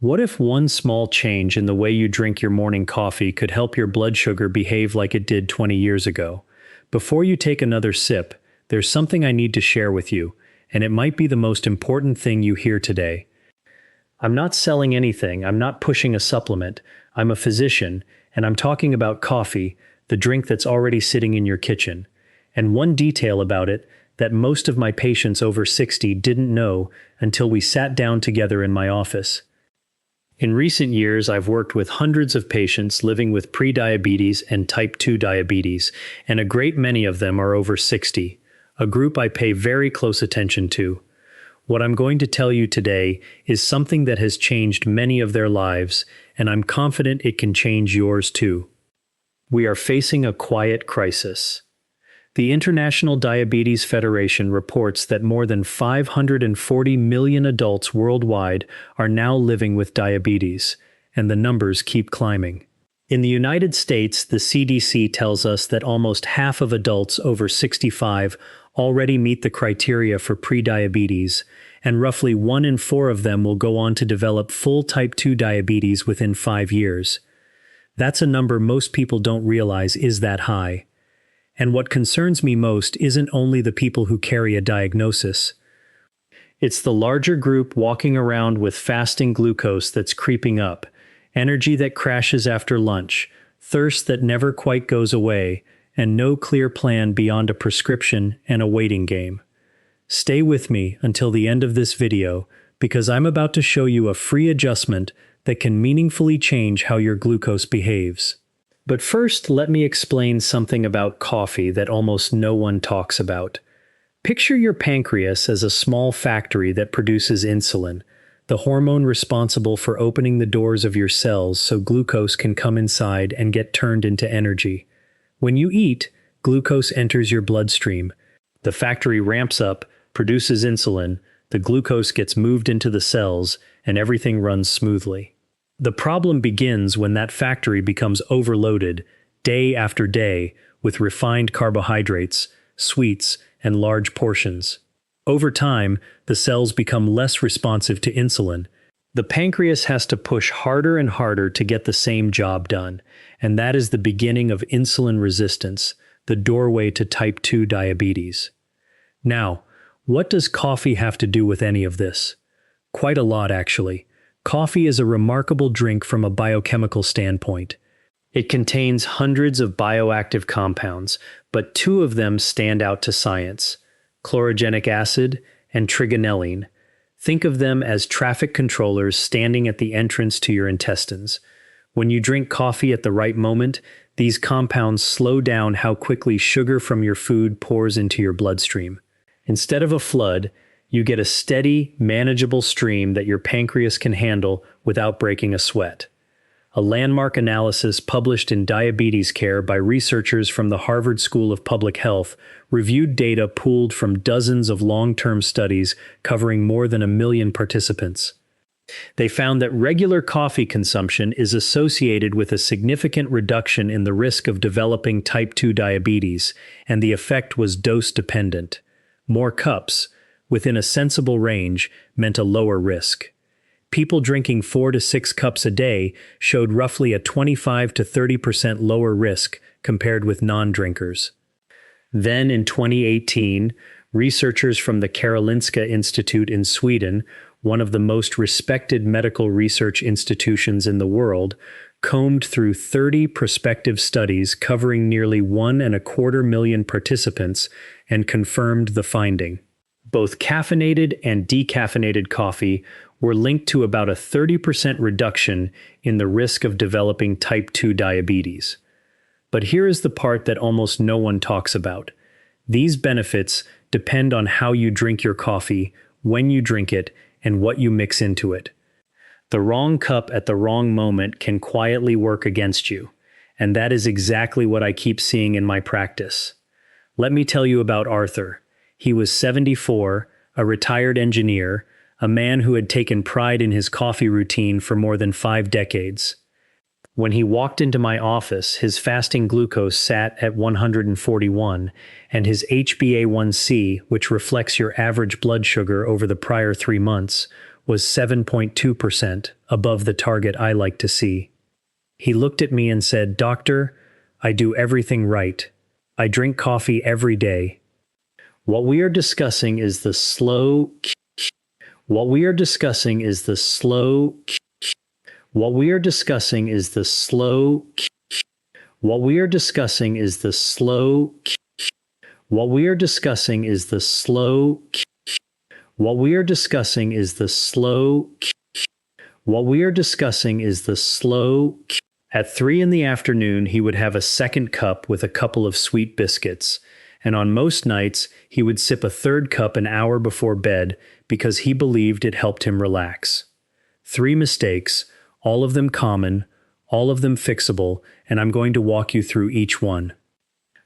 What if one small change in the way you drink your morning coffee could help your blood sugar behave like it did 20 years ago? Before you take another sip, there's something I need to share with you, and it might be the most important thing you hear today. I'm not selling anything, I'm not pushing a supplement, I'm a physician, and I'm talking about coffee, the drink that's already sitting in your kitchen. And one detail about it that most of my patients over 60 didn't know until we sat down together in my office. In recent years, I've worked with hundreds of patients living with prediabetes and type 2 diabetes, and a great many of them are over 60, a group I pay very close attention to. What I'm going to tell you today is something that has changed many of their lives, and I'm confident it can change yours too. We are facing a quiet crisis. The International Diabetes Federation reports that more than 540 million adults worldwide are now living with diabetes, and the numbers keep climbing. In the United States, the CDC tells us that almost half of adults over 65 already meet the criteria for prediabetes, and roughly 1 in 4 of them will go on to develop full type 2 diabetes within 5 years. That's a number most people don't realize is that high. And what concerns me most isn't only the people who carry a diagnosis. It's the larger group walking around with fasting glucose that's creeping up, energy that crashes after lunch, thirst that never quite goes away, and no clear plan beyond a prescription and a waiting game. Stay with me until the end of this video, because I'm about to show you a free adjustment that can meaningfully change how your glucose behaves. But first, let me explain something about coffee that almost no one talks about. Picture your pancreas as a small factory that produces insulin, the hormone responsible for opening the doors of your cells so glucose can come inside and get turned into energy. When you eat, glucose enters your bloodstream. The factory ramps up, produces insulin, the glucose gets moved into the cells, and everything runs smoothly. The problem begins when that factory becomes overloaded, day after day, with refined carbohydrates, sweets, and large portions. Over time, the cells become less responsive to insulin. The pancreas has to push harder and harder to get the same job done, and that is the beginning of insulin resistance, the doorway to type 2 diabetes. Now, what does coffee have to do with any of this? Quite a lot, actually. Coffee is a remarkable drink from a biochemical standpoint. It contains hundreds of bioactive compounds, but 2 of them stand out to science: chlorogenic acid and trigonelline. Think of them as traffic controllers standing at the entrance to your intestines. When you drink coffee at the right moment, these compounds slow down how quickly sugar from your food pours into your bloodstream. Instead of a flood, you get a steady, manageable stream that your pancreas can handle without breaking a sweat. A landmark analysis published in Diabetes Care by researchers from the Harvard School of Public Health reviewed data pooled from dozens of long-term studies covering more than 1 million participants. They found that regular coffee consumption is associated with a significant reduction in the risk of developing type 2 diabetes, and the effect was dose-dependent. More cups, within a sensible range, meant a lower risk. People drinking 4 to 6 cups a day showed roughly a 25 to 30% lower risk compared with non-drinkers. Then in 2018, researchers from the Karolinska Institute in Sweden, one of the most respected medical research institutions in the world, combed through 30 prospective studies covering nearly 1.25 million participants and confirmed the finding. Both caffeinated and decaffeinated coffee were linked to about a 30% reduction in the risk of developing type 2 diabetes. But here is the part that almost no one talks about. These benefits depend on how you drink your coffee, when you drink it, and what you mix into it. The wrong cup at the wrong moment can quietly work against you, and that is exactly what I keep seeing in my practice. Let me tell you about Arthur. He was 74, a retired engineer, a man who had taken pride in his coffee routine for more than 5 decades. When he walked into my office, his fasting glucose sat at 141, and his HbA1c, which reflects your average blood sugar over the prior 3 months, was 7.2%, above the target I like to see. He looked at me and said, "Doctor, I do everything right. I drink coffee every day." What we are discussing is the slow What we are discussing is the slow What we are discussing is the slow What we are discussing is the slow What we are discussing is the slow What we are discussing is the slow What we are discussing is the slow At 3 in the afternoon, he would have a second cup with a couple of sweet biscuits, and on most nights, he would sip a third cup an hour before bed because he believed it helped him relax. 3 mistakes, all of them common, all of them fixable, and I'm going to walk you through each one.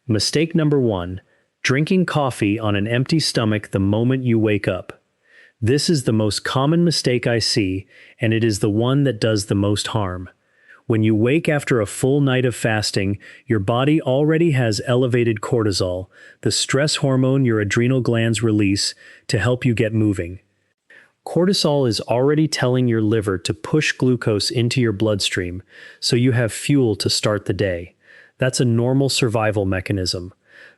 Mistake number 1, drinking coffee on an empty stomach the moment you wake up. This is the most common mistake I see, and it is the one that does the most harm. When you wake after a full night of fasting, your body already has elevated cortisol, the stress hormone your adrenal glands release to help you get moving. Cortisol is already telling your liver to push glucose into your bloodstream, so you have fuel to start the day. That's a normal survival mechanism.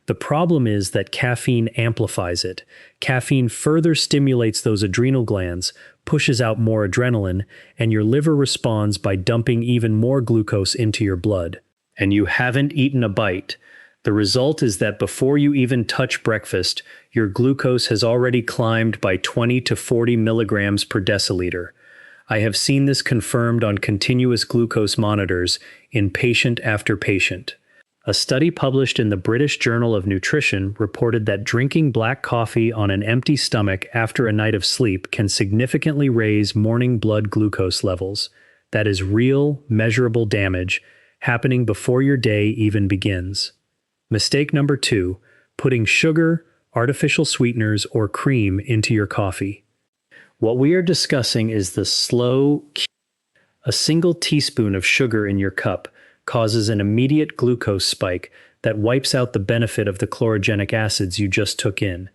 The problem is that caffeine amplifies it. Caffeine further stimulates those adrenal glands, pushes out more adrenaline, and your liver responds by dumping even more glucose into your blood. And you haven't eaten a bite. The result is that before you even touch breakfast, your glucose has already climbed by 20 to 40 milligrams per deciliter. I have seen this confirmed on continuous glucose monitors in patient after patient. A study published in the British Journal of Nutrition reported that drinking black coffee on an empty stomach after a night of sleep can significantly raise morning blood glucose levels. That is real, measurable damage happening before your day even begins. Mistake number 2, putting sugar, artificial sweeteners, or cream into your coffee. What we are discussing is the slow. A single teaspoon of sugar in your cup causes an immediate glucose spike that wipes out the benefit of the chlorogenic acids you just took in.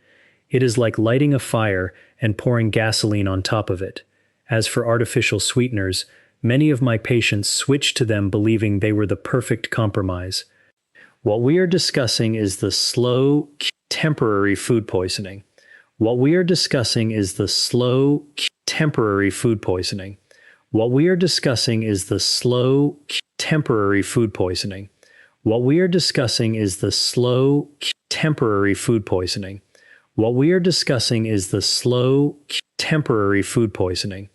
It is like lighting a fire and pouring gasoline on top of it. As for artificial sweeteners, many of my patients switched to them believing they were the perfect compromise. What we are discussing is the slow, temporary food poisoning. What we are discussing is the slow, temporary food poisoning. What we are discussing is the slow, temporary food poisoning. What we are discussing is the slow, temporary food poisoning. What we are discussing is the slow, temporary food poisoning.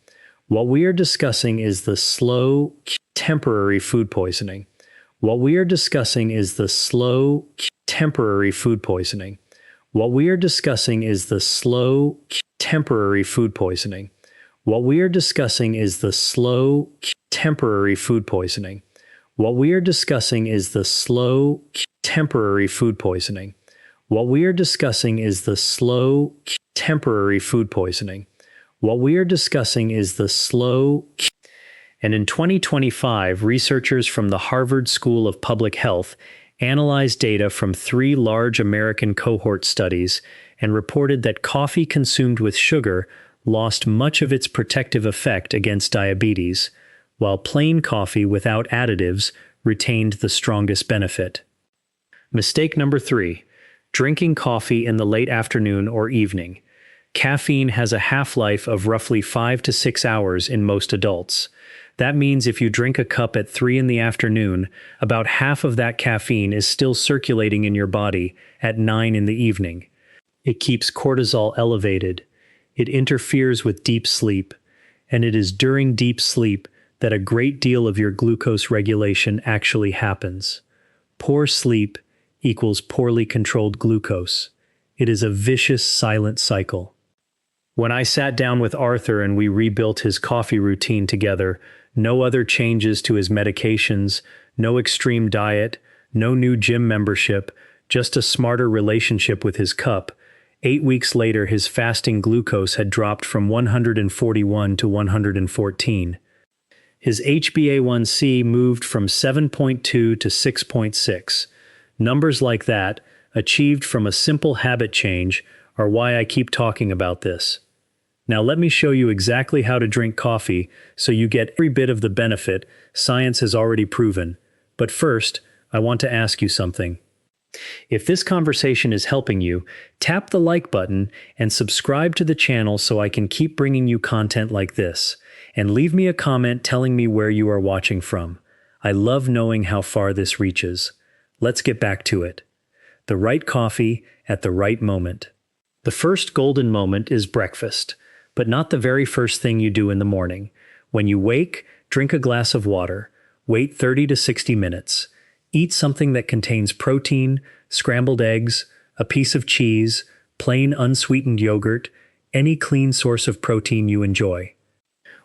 What we are discussing is the slow, temporary food poisoning. What we are discussing is the slow, temporary food poisoning. What we are discussing is the slow, temporary food poisoning. What we are discussing is the slow, temporary food poisoning. What we are discussing is the slow, temporary food poisoning. What we are discussing is the slow, temporary food poisoning. What we are discussing is the slow. And in 2025, researchers from the Harvard School of Public Health analyzed data from 3 large American cohort studies and reported that coffee consumed with sugar lost much of its protective effect against diabetes, while plain coffee without additives retained the strongest benefit. Mistake number 3, drinking coffee in the late afternoon or evening. Caffeine has a half-life of roughly 5 to 6 hours in most adults. That means if you drink a cup at 3 in the afternoon, about half of that caffeine is still circulating in your body at 9 in the evening. It keeps cortisol elevated. It interferes with deep sleep, and it is during deep sleep that a great deal of your glucose regulation actually happens. Poor sleep equals poorly controlled glucose. It is a vicious, silent cycle. When I sat down with Arthur and we rebuilt his coffee routine together, no other changes to his medications, no extreme diet, no new gym membership, just a smarter relationship with his cup. 8 weeks later, his fasting glucose had dropped from 141 to 114. His HbA1c moved from 7.2 to 6.6. Numbers like that, achieved from a simple habit change, are why I keep talking about this. Now let me show you exactly how to drink coffee so you get every bit of the benefit science has already proven. But first, I want to ask you something. If this conversation is helping you, tap the like button and subscribe to the channel so I can keep bringing you content like this. And leave me a comment telling me where you are watching from. I love knowing how far this reaches. Let's get back to it. The right coffee at the right moment. The first golden moment is breakfast, but not the very first thing you do in the morning. When you wake, drink a glass of water. Wait 30 to 60 minutes. Eat something that contains protein, scrambled eggs, a piece of cheese, plain unsweetened yogurt, any clean source of protein you enjoy.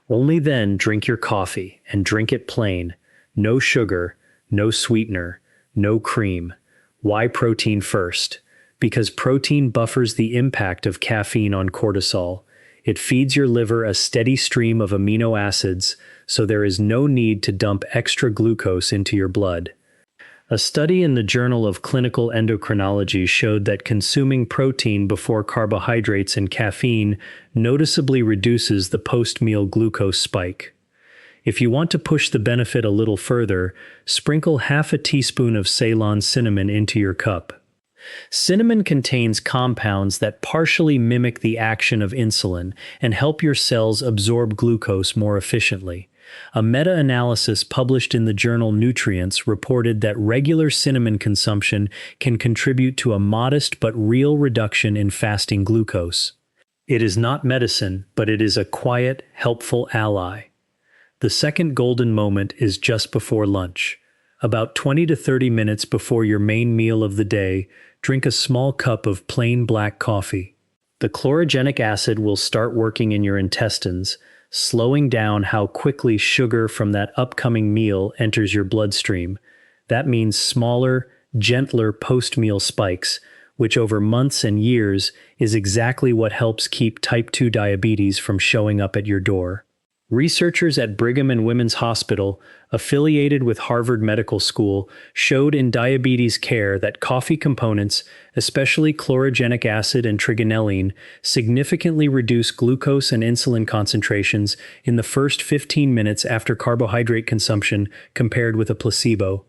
Only then drink your coffee, and drink it plain. No sugar, no sweetener, no cream. Why protein first? Because protein buffers the impact of caffeine on cortisol. It feeds your liver a steady stream of amino acids, so there is no need to dump extra glucose into your blood. A study in the Journal of Clinical Endocrinology showed that consuming protein before carbohydrates and caffeine noticeably reduces the post-meal glucose spike. If you want to push the benefit a little further, sprinkle half a teaspoon of Ceylon cinnamon into your cup. Cinnamon contains compounds that partially mimic the action of insulin and help your cells absorb glucose more efficiently. A meta-analysis published in the journal Nutrients reported that regular cinnamon consumption can contribute to a modest but real reduction in fasting glucose. It is not medicine, but it is a quiet, helpful ally. The second golden moment is just before lunch. About 20 to 30 minutes before your main meal of the day, drink a small cup of plain black coffee. The chlorogenic acid will start working in your intestines, slowing down how quickly sugar from that upcoming meal enters your bloodstream. That means smaller, gentler post-meal spikes, which over months and years is exactly what helps keep type 2 diabetes from showing up at your door. Researchers at Brigham and Women's Hospital, affiliated with Harvard Medical School, showed in diabetes care that coffee components, especially chlorogenic acid and trigonelline, significantly reduce glucose and insulin concentrations in the first 15 minutes after carbohydrate consumption compared with a placebo.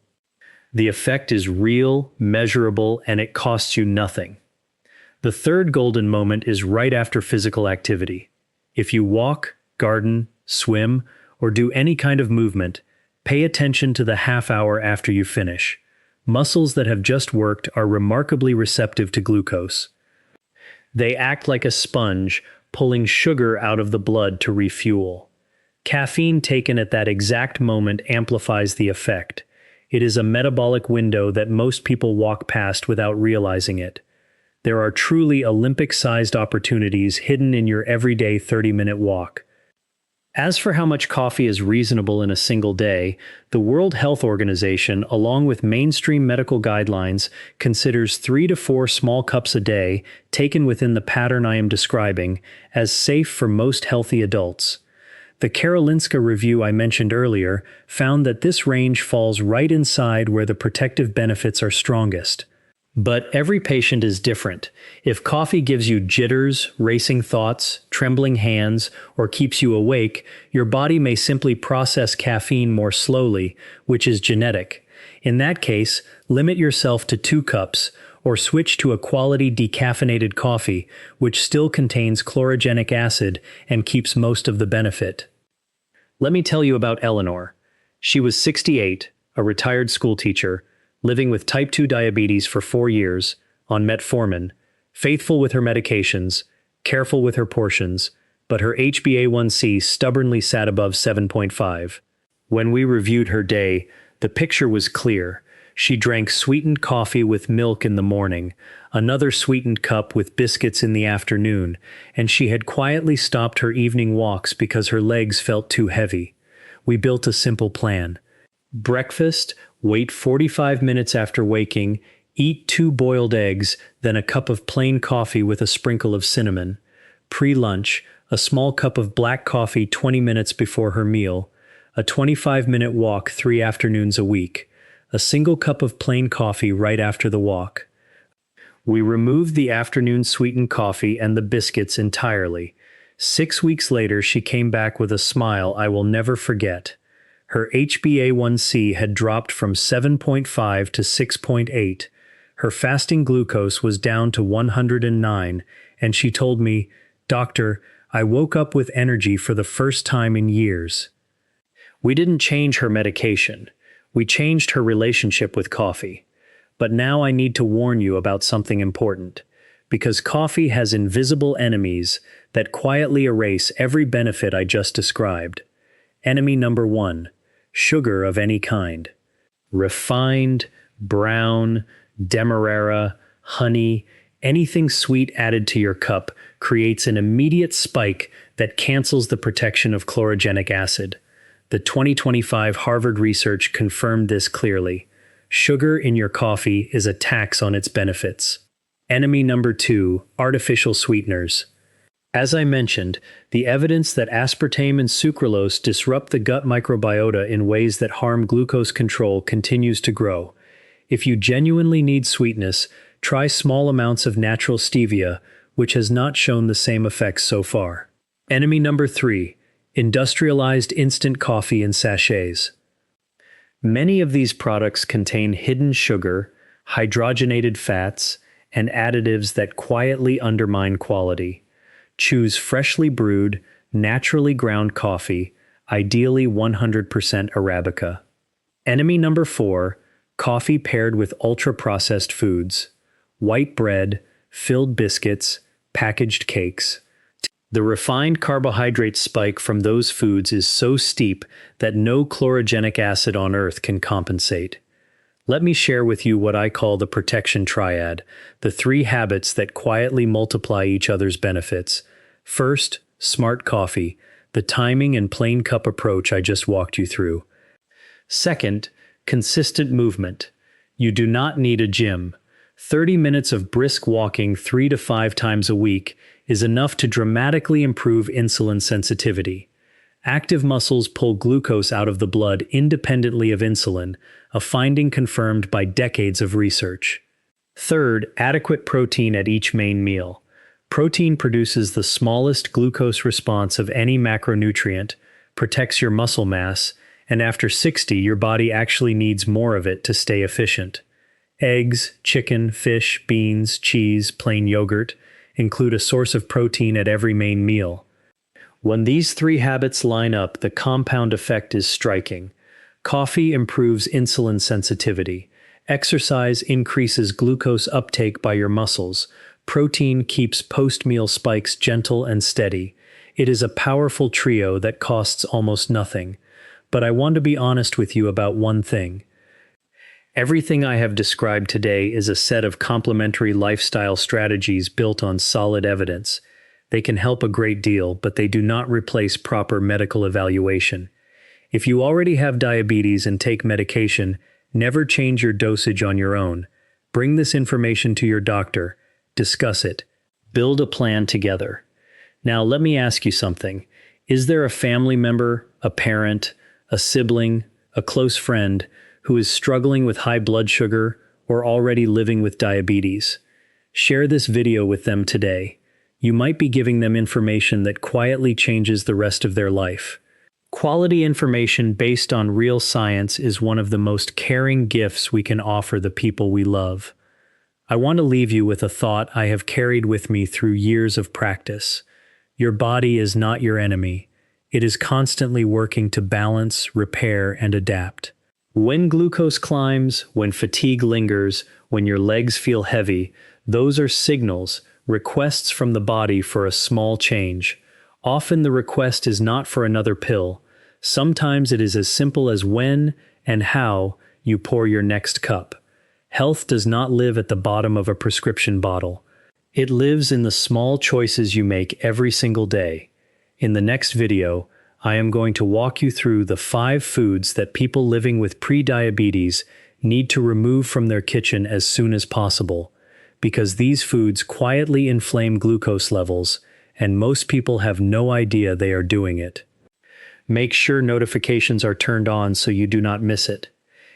The effect is real, measurable, and it costs you nothing. The third golden moment is right after physical activity. If you walk, garden, swim, or do any kind of movement, pay attention to the half hour after you finish. Muscles that have just worked are remarkably receptive to glucose. They act like a sponge, pulling sugar out of the blood to refuel. Caffeine taken at that exact moment amplifies the effect. It is a metabolic window that most people walk past without realizing it. There are truly Olympic-sized opportunities hidden in your everyday 30-minute walk. As for how much coffee is reasonable in a single day, the World Health Organization, along with mainstream medical guidelines, considers 3 to 4 small cups a day, taken within the pattern I am describing, as safe for most healthy adults. The Karolinska review I mentioned earlier found that this range falls right inside where the protective benefits are strongest. But every patient is different. If coffee gives you jitters, racing thoughts, trembling hands, or keeps you awake, your body may simply process caffeine more slowly, which is genetic. In that case, limit yourself to 2 cups, or switch to a quality decaffeinated coffee, which still contains chlorogenic acid and keeps most of the benefit. Let me tell you about Eleanor. She was 68, a retired school teacher, living with type 2 diabetes for 4 years, on metformin, faithful with her medications, careful with her portions, but her HbA1c stubbornly sat above 7.5. When we reviewed her day, the picture was clear. She drank sweetened coffee with milk in the morning, another sweetened cup with biscuits in the afternoon, and she had quietly stopped her evening walks because her legs felt too heavy. We built a simple plan. Breakfast, wait 45 minutes after waking, eat 2 boiled eggs, then a cup of plain coffee with a sprinkle of cinnamon. Pre-lunch, a small cup of black coffee 20 minutes before her meal, a 25-minute walk 3 afternoons a week, a single cup of plain coffee right after the walk. We removed the afternoon sweetened coffee and the biscuits entirely. 6 weeks later, she came back with a smile I will never forget. Her HbA1c had dropped from 7.5 to 6.8. Her fasting glucose was down to 109, and she told me, "Doctor, I woke up with energy for the first time in years." We didn't change her medication. We changed her relationship with coffee. But now I need to warn you about something important, because coffee has invisible enemies that quietly erase every benefit I just described. Enemy number one, sugar of any kind. Refined, brown, demerara, honey, anything sweet added to your cup creates an immediate spike that cancels the protection of chlorogenic acid. The 2025 Harvard research confirmed this clearly. Sugar in your coffee is a tax on its benefits. Enemy number two, artificial sweeteners. As I mentioned, the evidence that aspartame and sucralose disrupt the gut microbiota in ways that harm glucose control continues to grow. If you genuinely need sweetness, try small amounts of natural stevia, which has not shown the same effects so far. Enemy number three, industrialized instant coffee in sachets. Many of these products contain hidden sugar, hydrogenated fats, and additives that quietly undermine quality. Choose freshly brewed, naturally ground coffee, ideally 100% Arabica. Enemy number four, coffee paired with ultra-processed foods. White bread, filled biscuits, packaged cakes. The refined carbohydrate spike from those foods is so steep that no chlorogenic acid on Earth can compensate. Let me share with you what I call the protection triad, the three habits that quietly multiply each other's benefits. First, smart coffee, the timing and plain cup approach I just walked you through. Second, consistent movement. You do not need a gym. 30 minutes of brisk walking 3 to 5 times a week is enough to dramatically improve insulin sensitivity. Active muscles pull glucose out of the blood independently of insulin, a finding confirmed by decades of research. Third, adequate protein at each main meal. Protein produces the smallest glucose response of any macronutrient, protects your muscle mass, and after 60, your body actually needs more of it to stay efficient. Eggs, chicken, fish, beans, cheese, plain yogurt include a source of protein at every main meal. When these three habits line up, the compound effect is striking. Coffee improves insulin sensitivity. Exercise increases glucose uptake by your muscles. Protein keeps post-meal spikes gentle and steady. It is a powerful trio that costs almost nothing. But I want to be honest with you about one thing. Everything I have described today is a set of complementary lifestyle strategies built on solid evidence. They can help a great deal, but they do not replace proper medical evaluation. If you already have diabetes and take medication, never change your dosage on your own. Bring this information to your doctor. Discuss it. Build a plan together. Now, let me ask you something. Is there a family member, a parent, a sibling, a close friend who is struggling with high blood sugar or already living with diabetes? Share this video with them today. You might be giving them information that quietly changes the rest of their life. Quality information based on real science is one of the most caring gifts we can offer the people we love. I want to leave you with a thought I have carried with me through years of practice. Your body is not your enemy. It is constantly working to balance, repair, and adapt. When glucose climbs, when fatigue lingers, when your legs feel heavy, those are signals, requests from the body for a small change. Often the request is not for another pill. Sometimes it is as simple as when and how you pour your next cup. Health does not live at the bottom of a prescription bottle. It lives in the small choices you make every single day. In the next video, I am going to walk you through the 5 foods that people living with prediabetes need to remove from their kitchen as soon as possible, because these foods quietly inflame glucose levels, and most people have no idea they are doing it. Make sure notifications are turned on so you do not miss it.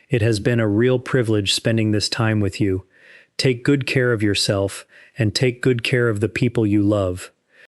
It has been a real privilege spending this time with you. Take good care of yourself, and take good care of the people you love.